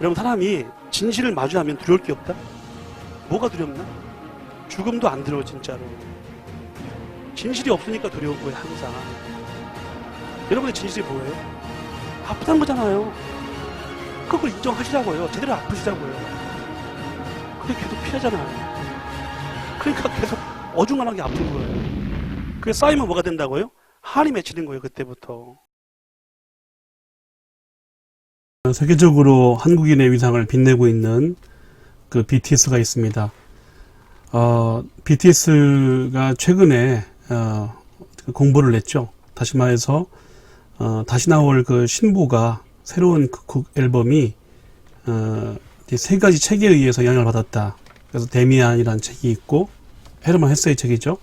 여러분, 사람이 진실을 마주하면 두려울 게 없다? 뭐가 두렵나? 죽음도 안 두려워, 진짜로. 진실이 없으니까 두려운 거예요, 항상. 여러분의 진실이 뭐예요? 아프다는 거잖아요. 그걸 인정하시라고요. 제대로 아프시라고요. 근데 계속 피하잖아요. 그러니까 계속 어중간하게 아픈 거예요. 그게 쌓이면 뭐가 된다고요? 한이 맺히는 거예요, 그때부터. 세계적으로 한국인의 위상을 빛내고 있는 그 BTS가 있습니다. BTS가 최근에 공보를 냈죠. 다시 말해서 다시 나올 그 신보가 새로운 그 앨범이 세 가지 책에 의해서 영향을 받았다. 그래서 데미안이라는 책이 있고, 헤르만 헤세의 책이죠.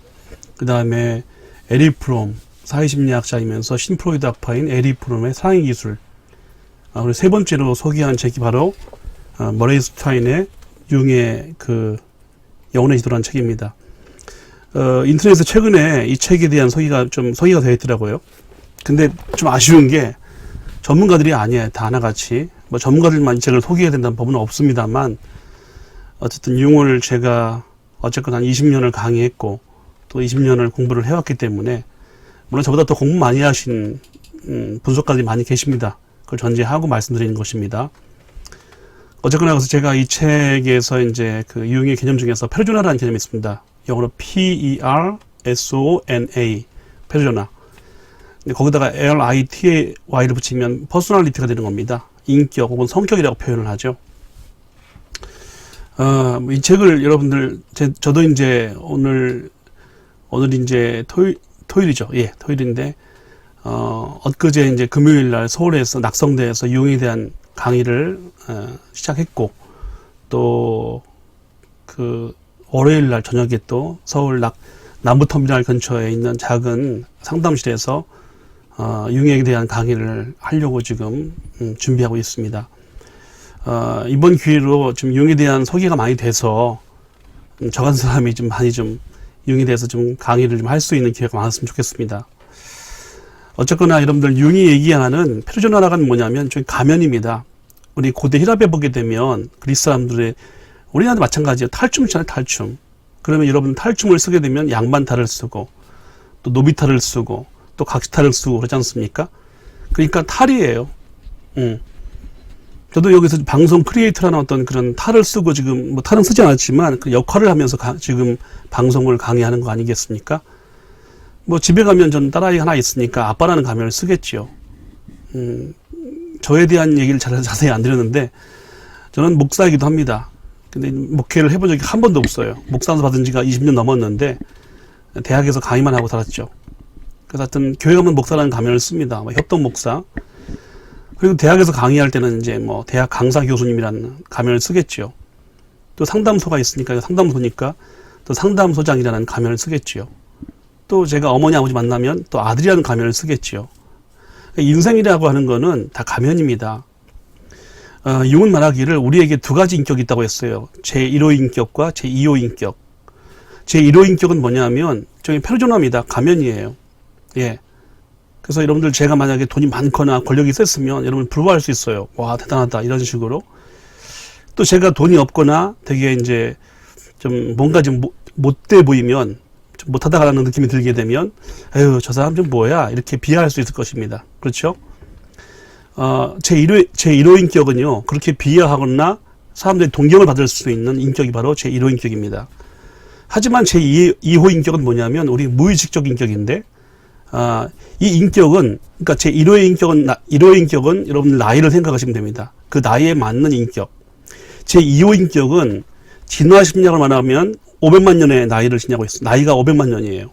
그 다음에 에릭 프롬, 사회심리학자이면서 신프로이드 학파인 에릭 프롬의 사랑의 기술. 그리고 세 번째로 소개한 책이 바로 머레이 스타인의 융의 그 영혼의 지도라는 책입니다. 인터넷에 최근에 이 책에 대한 소개가 되어 있더라고요. 근데 좀 아쉬운 게 전문가들이 아니에요. 다 하나같이. 뭐 전문가들만 이 책을 소개해야 된다는 법은 없습니다만, 어쨌든 융을 제가 어쨌건 한 20년을 강의했고 또 20년을 공부를 해왔기 때문에, 물론 저보다 더 공부 많이 하신 분석가들이 많이 계십니다. 그걸 전제하고 말씀드리는 것입니다. 어쨌거나 그래서 제가 이 책에서 이제 그 융의 개념 중에서 페르소나라는 개념이 있습니다. 영어로 P-E-R-S-O-N-A, 페르소나. 거기다가 L-I-T-Y를 붙이면 퍼스널리티가 되는 겁니다. 인격 혹은 성격이라고 표현을 하죠. 이 책을 여러분들, 저도 이제 오늘 이제 토요일이죠. 예, 토요일인데, 엊그제 이제 금요일 날 서울에서 낙성대에서 융에 대한 강의를 시작했고, 또 그 월요일 날 저녁에 또 서울 남부터미널 근처에 있는 작은 상담실에서 융에 대한 강의를 하려고 지금 준비하고 있습니다. 이번 기회로 좀 융에 대한 소개가 많이 돼서 저 같은 사람이 좀 많이 좀 융에 대해서 좀 강의를 좀 할 수 있는 기회가 많았으면 좋겠습니다. 어쨌거나 여러분들, 융이 얘기하는 페르소나라는 뭐냐면 좀 가면입니다. 우리 고대 힐랍에 보게 되면 그리스 사람들의, 우리나라도 마찬가지예요. 탈춤 있잖아요, 탈춤. 그러면 여러분 탈춤을 쓰게 되면 양반탈을 쓰고 또 노비탈을 쓰고 또 각시탈을 쓰고 그러지 않습니까? 그러니까 탈이에요. 저도 여기서 방송 크리에이터라는 어떤 그런 탈을 쓰고, 지금 뭐 탈은 쓰지 않았지만 그 역할을 하면서 지금 방송을 강의하는 거 아니겠습니까? 뭐 집에 가면 전 딸아이 하나 있으니까 아빠라는 가면을 쓰겠지요. 저에 대한 얘기를 자세히 안 드렸는데, 저는 목사이기도 합니다. 근데 목회를 해본 적이 한 번도 없어요. 목사서 받은 지가 20년 넘었는데 대학에서 강의만 하고 살았죠. 그래서 하여튼 교회 가면 목사라는 가면을 씁니다. 뭐 협동 목사. 그리고 대학에서 강의할 때는 이제 뭐 대학 강사 교수님이라는 가면을 쓰겠지요. 또 상담소가 있으니까 상담소니까 또 상담소장이라는 가면을 쓰겠지요. 또 제가 어머니 아버지 만나면 또 아들이라는 가면을 쓰겠지요. 인생이라고 하는 거는 다 가면입니다. 융은 말하기를 우리에게 두 가지 인격이 있다고 했어요. 제1호 인격과 제2호 인격. 제1호 인격은 뭐냐면 저기 페르소나입니다. 가면이에요. 예. 그래서 여러분들, 제가 만약에 돈이 많거나 권력이 셌으면 여러분 부러워할 수 있어요. 와, 대단하다, 이런 식으로. 또 제가 돈이 없거나 되게 이제 좀 뭔가 좀 못돼 보이면, 좀 못하다가라는 느낌이 들게 되면, 에휴, 저 사람 좀 뭐야, 이렇게 비하할 수 있을 것입니다. 그렇죠? 제1호 인격은요, 그렇게 비하하거나 사람들이 동경을 받을 수 있는 인격이 바로 제1호 인격입니다. 하지만 제2호 인격은 뭐냐면 우리 무의식적 인격인데, 이 인격은, 그러니까 제1호 인격은 여러분 나이를 생각하시면 됩니다. 그 나이에 맞는 인격. 제2호 인격은 진화 심리학을 말하면 500만 년의 나이를 지냐고 했어요. 나이가 500만 년이에요.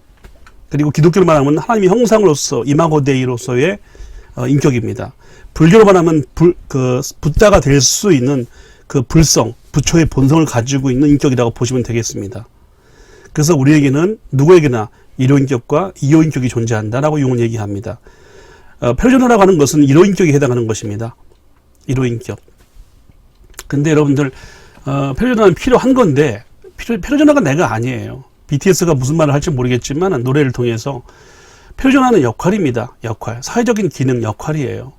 그리고 기독교를 말하면 하나님의 형상으로서, 이마고 데이로서의 인격입니다. 불교로 말하면 붓다가 될 수 있는 그 불성, 부처의 본성을 가지고 있는 인격이라고 보시면 되겠습니다. 그래서 우리에게는 누구에게나 1호 인격과 2호 인격이 존재한다라고 융은 얘기합니다. 페르소나라고 하는 것은 1호 인격에 해당하는 것입니다. 1호 인격. 근데 여러분들, 페르소나는 필요한 건데, 페르소나가 내가 아니에요. BTS가 무슨 말을 할지 모르겠지만 노래를 통해서 페르소나는 역할입니다. 역할. 사회적인 기능 역할이에요.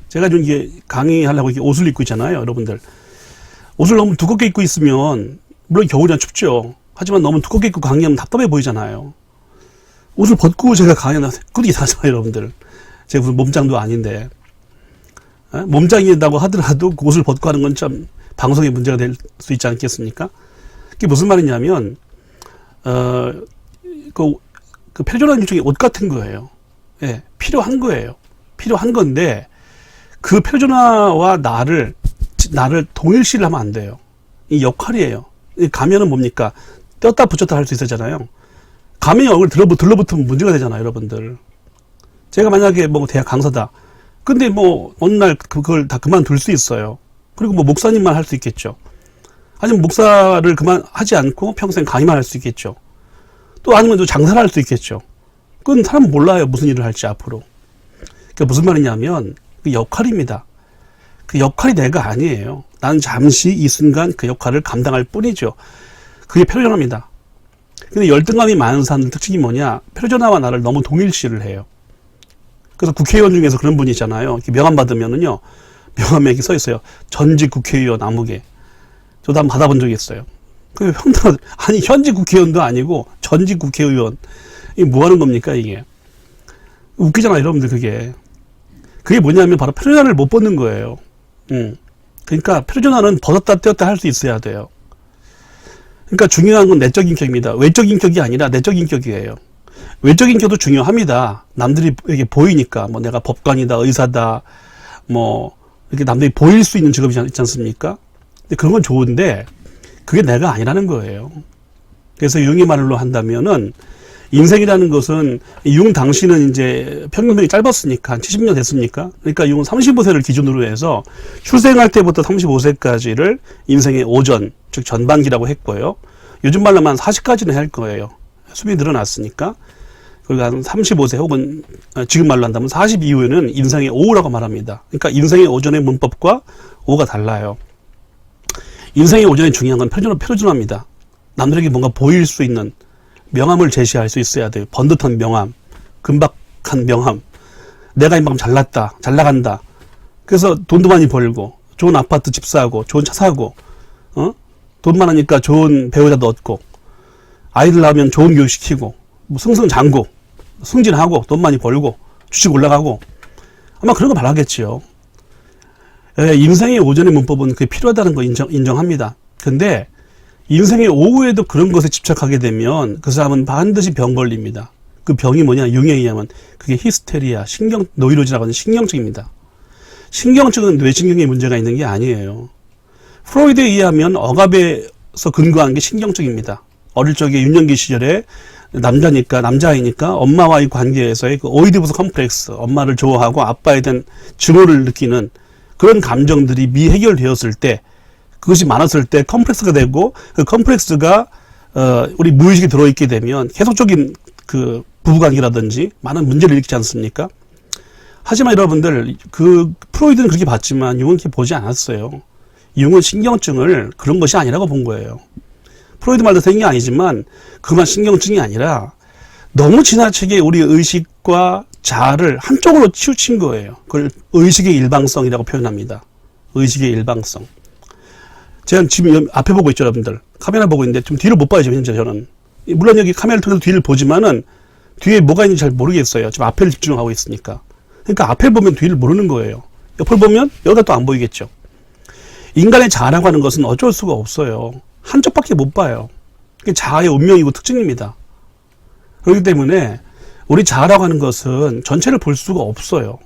제가 좀 이게 강의하려고 이렇게 옷을 입고 있잖아요, 여러분들. 옷을 너무 두껍게 입고 있으면, 물론 겨울이라 춥죠. 하지만 너무 두껍게 입고 강의하면 답답해 보이잖아요. 옷을 벗고 제가 강의하면 그것도 이상하잖아요, 여러분들. 제가 무슨 몸짱도 아닌데. 몸짱이라고 하더라도 그 옷을 벗고 하는 건 참 방송에 문제가 될 수 있지 않겠습니까? 그게 무슨 말이냐면, 그 표준화 일종의 옷 같은 거예요. 예, 필요한 거예요. 필요한 건데, 그 표준화와 나를 동일시를 하면 안 돼요. 이 역할이에요. 이 가면은 뭡니까? 떼었다 붙였다 할 수 있었잖아요. 가면이 얼굴 들러붙으면 문제가 되잖아요, 여러분들. 제가 만약에 뭐 대학 강사다. 근데 뭐 어느 날 그걸 다 그만둘 수 있어요. 그리고 뭐 목사님만 할 수 있겠죠. 아니면 목사를 그만하지 않고 평생 강의만 할 수 있겠죠. 또 아니면 또 장사를 할 수 있겠죠. 그건 사람은 몰라요, 무슨 일을 할지 앞으로. 그게 무슨 말이냐면 그 역할입니다. 그 역할이 내가 아니에요. 나는 잠시 이 순간 그 역할을 감당할 뿐이죠. 그게 표준화입니다. 근데 열등감이 많은 사람들 특징이 뭐냐? 표준화와 나를 너무 동일시를 해요. 그래서 국회의원 중에서 그런 분이 있잖아요. 이렇게 명함 받으면은요, 명함에 이렇게 써 있어요. 전직 국회의원 아무개. 저도 한번 받아본 적이 있어요. 그 형들, 아니, 현직 국회의원도 아니고 전직 국회의원. 이게 뭐 하는 겁니까, 이게? 웃기잖아요, 여러분들, 그게. 그게 뭐냐면 바로 표준화를 못 벗는 거예요. 그러니까 표준화는 벗었다 떼었다 할 수 있어야 돼요. 그러니까 중요한 건 내적 인격입니다. 외적 인격이 아니라 내적 인격이에요. 외적 인격도 중요합니다. 남들이 이렇게 보이니까, 뭐 내가 법관이다, 의사다, 뭐 이렇게 남들이 보일 수 있는 직업이 있지 않습니까? 근데 그런 건 좋은데 그게 내가 아니라는 거예요. 그래서 융의 말로 한다면은 인생이라는 것은, 융 당시는 이제 평균명이 짧았으니까, 한 70년 됐습니까? 그러니까 융은 35세를 기준으로 해서 출생할 때부터 35세까지를 인생의 오전, 즉 전반기라고 했고요. 요즘 말로만 40까지는 할 거예요. 수명이 늘어났으니까. 그리고 한 35세 혹은 지금 말로 한다면 40 이후에는 인생의 오후라고 말합니다. 그러니까 인생의 오전의 문법과 오후가 달라요. 인생의 오전에 중요한 건 표준화입니다. 남들에게 뭔가 보일 수 있는 명함을 제시할 수 있어야 돼요. 번듯한 명함, 금박한 명함. 내가 이만큼 잘났다, 잘 나간다. 그래서 돈도 많이 벌고, 좋은 아파트 집 사고, 좋은 차 사고, 돈 많으니까 좋은 배우자도 얻고, 아이들 낳으면 좋은 교육 시키고, 뭐 승승장구, 승진하고, 돈 많이 벌고, 주식 올라가고, 아마 그런 거 바라겠지요. 예, 인생의 오전의 문법은 그게 필요하다는 거 인정합니다. 근데, 인생의 오후에도 그런 것에 집착하게 되면 그 사람은 반드시 병 걸립니다. 그 병이 뭐냐? 융에 의하면 그게 히스테리아, 노이로즈라고 하는 신경증입니다. 신경증은 뇌신경에 문제가 있는 게 아니에요. 프로이드에 의하면 억압에서 근거한 게 신경증입니다. 어릴 적에 유년기 시절에 남자이니까 엄마와의 관계에서의 그 오이디푸스 컴플렉스, 엄마를 좋아하고 아빠에 대한 증오를 느끼는 그런 감정들이 미해결되었을 때, 그것이 많았을 때 컴플렉스가 되고, 그 컴플렉스가 우리 무의식에 들어있게 되면 계속적인 그 부부관계라든지 많은 문제를 일으키지 않습니까? 하지만 여러분들, 그 프로이드는 그렇게 봤지만 융은 그렇게 보지 않았어요. 융은 신경증을 그런 것이 아니라고 본 거예요. 프로이드 말도 생긴 게 아니지만 그만 신경증이 아니라 너무 지나치게 우리 의식과 자아를 한쪽으로 치우친 거예요. 그걸 의식의 일방성이라고 표현합니다. 의식의 일방성. 제가 지금 앞에 보고 있죠, 여러분들. 카메라 보고 있는데 좀 뒤를 못 봐요, 지금 현재 저는. 물론 여기 카메라를 통해서 뒤를 보지만은 뒤에 뭐가 있는지 잘 모르겠어요. 지금 앞에를 집중하고 있으니까. 그러니까 앞에 보면 뒤를 모르는 거예요. 옆을 보면 여기가 또 안 보이겠죠. 인간의 자아라고 하는 것은 어쩔 수가 없어요. 한쪽밖에 못 봐요. 그게 자아의 운명이고 특징입니다. 그렇기 때문에 우리 자아라고 하는 것은 전체를 볼 수가 없어요.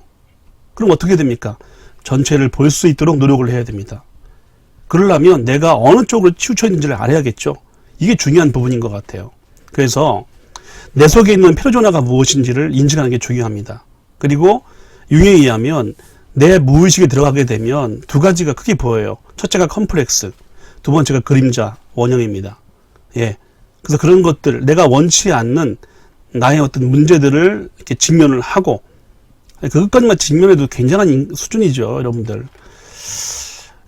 그럼 어떻게 됩니까? 전체를 볼 수 있도록 노력을 해야 됩니다. 그러려면 내가 어느 쪽으로 치우쳐 있는지를 알아야겠죠. 이게 중요한 부분인 것 같아요. 그래서 내 속에 있는 표준화가 무엇인지를 인식하는 게 중요합니다. 그리고 융에 의하면 내 무의식에 들어가게 되면 두 가지가 크게 보여요. 첫째가 컴플렉스, 두 번째가 그림자, 원형입니다. 예. 그래서 그런 것들, 내가 원치 않는 나의 어떤 문제들을 이렇게 직면을 하고, 그것까지만 직면해도 굉장한 수준이죠, 여러분들.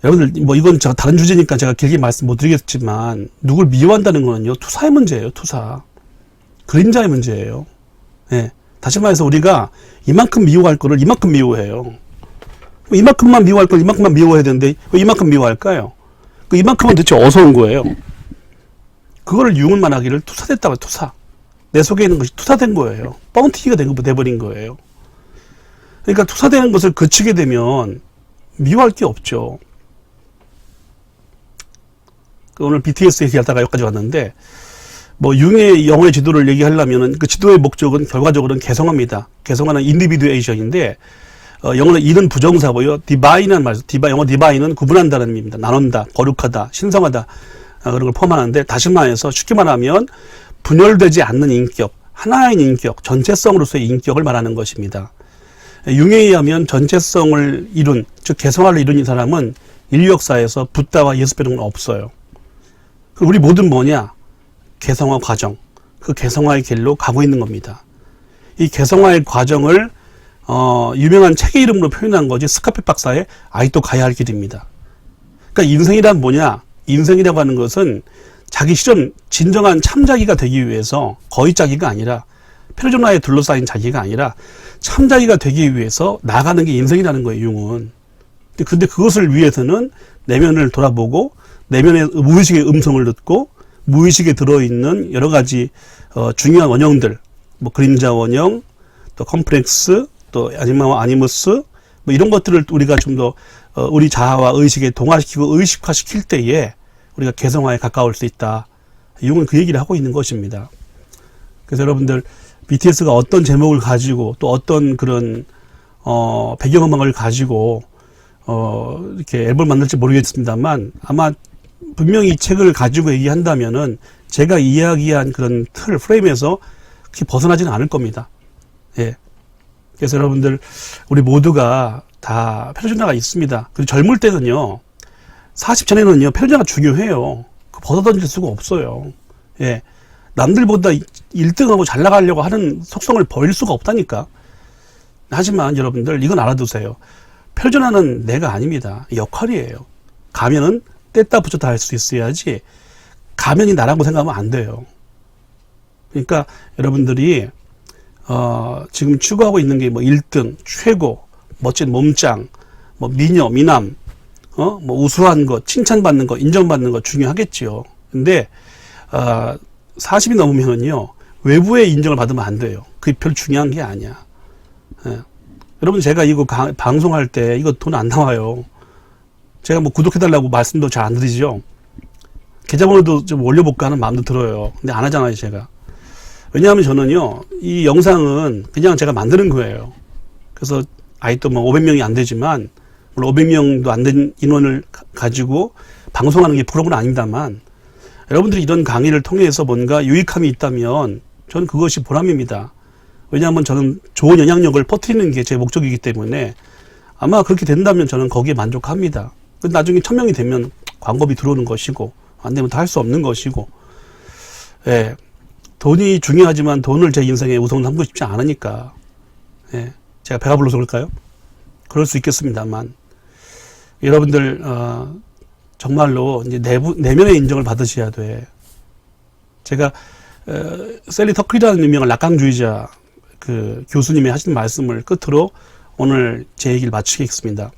여러분들, 뭐 이건 제가 다른 주제니까 제가 길게 말씀 못 드리겠지만, 누굴 미워한다는 거는요, 투사의 문제예요, 투사. 그림자의 문제예요. 예. 다시 말해서 우리가 이만큼 미워할 거를 이만큼 미워해요. 이만큼만 미워할 걸 이만큼만 미워해야 되는데 왜 이만큼 미워할까요? 그 이만큼은 대체 어디서 온 거예요? 그거를 융은 말하기를 투사됐다고 투사. 내 속에 있는 것이 투사된 거예요. 뻥튀기가 돼버린 거예요. 그러니까 투사되는 것을 그치게 되면 미워할 게 없죠. 오늘 BTS 얘기하다가 여기까지 왔는데, 뭐 융의 영혼의 지도를 얘기하려면은 그 지도의 목적은 결과적으로는 개성화입니다. 개성화는 인디비듀에이션인데, 영어는 이는 부정사고요. 디바인이라는 말, 영어 디바인은 구분한다는 의미입니다. 나눈다, 거룩하다, 신성하다, 그런 걸 포함하는데, 다시 말해서 쉽게 말하면 분열되지 않는 인격, 하나의 인격, 전체성으로서의 인격을 말하는 것입니다. 융에 의하면 전체성을 이룬, 즉 개성화를 이룬 이 사람은 인류 역사에서 붓다와 예수배는 없어요. 우리 모든 뭐냐? 개성화 과정, 그 개성화의 길로 가고 있는 겁니다. 이 개성화의 과정을 유명한 책의 이름으로 표현한 거지, 스카펫 박사의 아직도 가야 할 길입니다. 그러니까 인생이란 뭐냐? 인생이라고 하는 것은 자기 실현, 진정한 참자기가 되기 위해서 거의자기가 아니라, 페르소나에 둘러싸인 자기가 아니라 참자기가 되기 위해서 나가는 게 인생이라는 거예요, 융은. 근데 그것을 위해서는 내면을 돌아보고 내면의 무의식의 음성을 듣고 무의식에 들어있는 여러 가지 중요한 원형들, 뭐 그림자 원형, 또 컴플렉스, 또 아니머스, 뭐 이런 것들을 우리가 좀 더 우리 자아와 의식에 동화시키고 의식화시킬 때에 우리가 개성화에 가까울 수 있다. 융은 그 얘기를 하고 있는 것입니다. 그래서 여러분들 BTS가 어떤 제목을 가지고 또 어떤 그런 배경음악을 가지고 이렇게 앨범을 만들지 모르겠습니다만, 아마 분명히 이 책을 가지고 얘기한다면은 제가 이야기한 그런 틀, 프레임에서 그렇게 벗어나지는 않을 겁니다. 예. 그래서 여러분들, 우리 모두가 다 페르소나가 있습니다. 그리고 젊을 때는요, 40 전에는요, 페르소나가 중요해요. 벗어던질 수가 없어요. 예. 남들보다 1등하고 잘 나가려고 하는 속성을 버릴 수가 없다니까. 하지만 여러분들, 이건 알아두세요. 페르소나는 내가 아닙니다. 역할이에요. 가면은 뗐다 붙였다 할 수 있어야지, 가면이 나라고 생각하면 안 돼요. 그러니까 여러분들이 지금 추구하고 있는 게 뭐 1등, 최고, 멋진 몸짱, 뭐 미녀, 미남, 뭐 우수한 것, 칭찬받는 것, 인정받는 것 중요하겠지요. 근데 40이 넘으면은요, 외부의 인정을 받으면 안 돼요. 그게 별로 중요한 게 아니야. 예. 여러분, 제가 이거 방송할 때 이거 돈 안 나와요. 제가 뭐 구독해달라고 말씀도 잘 안 드리죠. 계좌번호도 좀 올려볼까 하는 마음도 들어요. 근데 안 하잖아요, 제가. 왜냐하면 저는요, 이 영상은 그냥 제가 만드는 거예요. 그래서 아직도 뭐 500명이 안 되지만, 물론 500명도 안 된 인원을 가지고 방송하는 게 프로그램은 아닙니다만, 여러분들이 이런 강의를 통해서 뭔가 유익함이 있다면 저는 그것이 보람입니다. 왜냐하면 저는 좋은 영향력을 퍼뜨리는 게 제 목적이기 때문에 아마 그렇게 된다면 저는 거기에 만족합니다. 나중에 1000명이 되면 광고비 들어오는 것이고, 안 되면 다 할 수 없는 것이고, 예. 돈이 중요하지만 돈을 제 인생에 우선 삼고 싶지 않으니까, 예. 제가 배가 불러서 그럴까요? 그럴 수 있겠습니다만, 여러분들, 정말로 이제 내면의 인정을 받으셔야 돼. 제가, 셀리 터클이라는 유명한 낙강주의자 그 교수님이 하신 말씀을 끝으로 오늘 제 얘기를 마치겠습니다.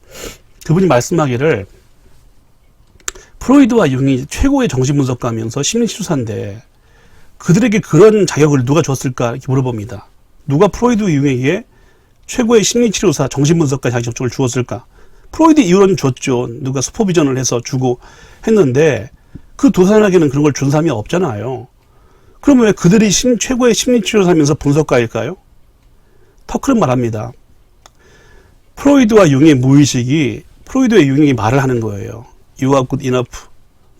그분이 말씀하기를, 프로이드와 융이 최고의 정신분석가면서 심리치료사인데 그들에게 그런 자격을 누가 줬을까 이렇게 물어봅니다. 누가 프로이드 융에게 최고의 심리치료사 정신분석가 자격증을 주었을까? 프로이드 이후로는 줬죠. 누가 슈퍼비전을 해서 주고 했는데 그 두 사람에게는 그런 걸 준 사람이 없잖아요. 그러면 왜 그들이 최고의 심리치료사면서 분석가일까요? 터클은 말합니다. 프로이드와 융의 무의식이 프로이드와 융이 말을 하는 거예요. You are good enough.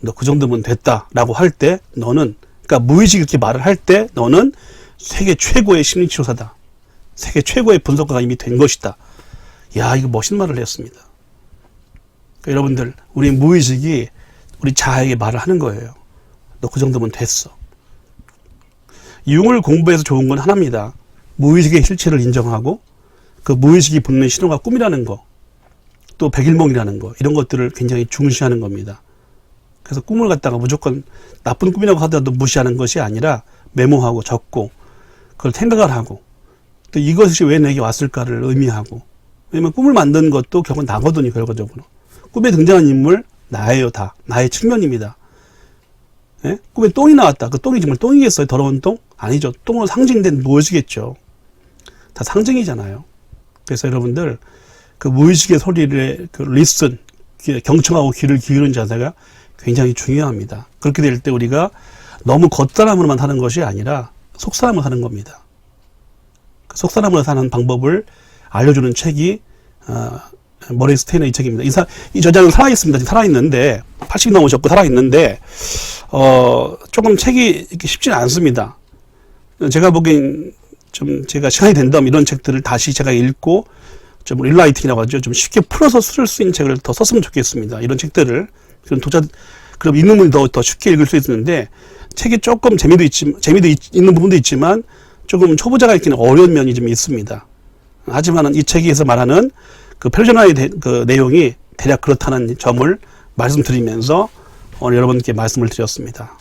너 그 정도면 됐다. 라고 할 때 너는, 그러니까 무의식이 이렇게 말을 할 때 너는 세계 최고의 심리치료사다. 세계 최고의 분석가가 이미 된 것이다. 야, 이거 멋진 말을 했습니다. 그러니까 여러분들, 우리 무의식이 우리 자아에게 말을 하는 거예요. 너 그 정도면 됐어. 융을 공부해서 좋은 건 하나입니다. 무의식의 실체를 인정하고 그 무의식이 보내는 신호가 꿈이라는 거, 또 백일몽이라는 거, 이런 것들을 굉장히 중시하는 겁니다. 그래서 꿈을 갖다가 무조건 나쁜 꿈이라고 하더라도 무시하는 것이 아니라 메모하고 적고 그걸 생각을 하고 또 이것이 왜 내게 왔을까를 의미하고 왜냐면 꿈을 만든 것도 결국은 나거든요, 결과적으로. 꿈에 등장한 인물, 나예요, 다. 나의 측면입니다. 예? 꿈에 똥이 나왔다. 그 똥이 정말 똥이겠어요? 더러운 똥? 아니죠. 똥으로 상징된 무엇이겠죠. 다 상징이잖아요. 그래서 여러분들, 그 무의식의 소리를, 그 리슨, 경청하고 귀를 기울이는 자세가 굉장히 중요합니다. 그렇게 될 때 우리가 너무 겉사람으로만 사는 것이 아니라 속사람으로 사는 겁니다. 그 속사람으로 사는 방법을 알려주는 책이 머리 스테이너의 이 책입니다. 이 저자는 살아있습니다. 지금 살아있는데 80이 넘으셨고 살아있는데 조금 책이 이렇게 쉽지는 않습니다. 제가 보기엔 좀 제가 시간이 된다면 이런 책들을 다시 제가 읽고 좀 릴라이팅이라고 하죠. 좀 쉽게 풀어서 쓸 수 있는 책을 더 썼으면 좋겠습니다. 이런 책들을 그럼 읽는 분이 더 쉽게 읽을 수 있는데 책이 조금 재미도 있는 부분도 있지만 조금 초보자가 읽기는 어려운 면이 좀 있습니다. 하지만은 이 책에서 말하는 그 표준화의 그 내용이 대략 그렇다는 점을 말씀드리면서 오늘 여러분께 말씀을 드렸습니다.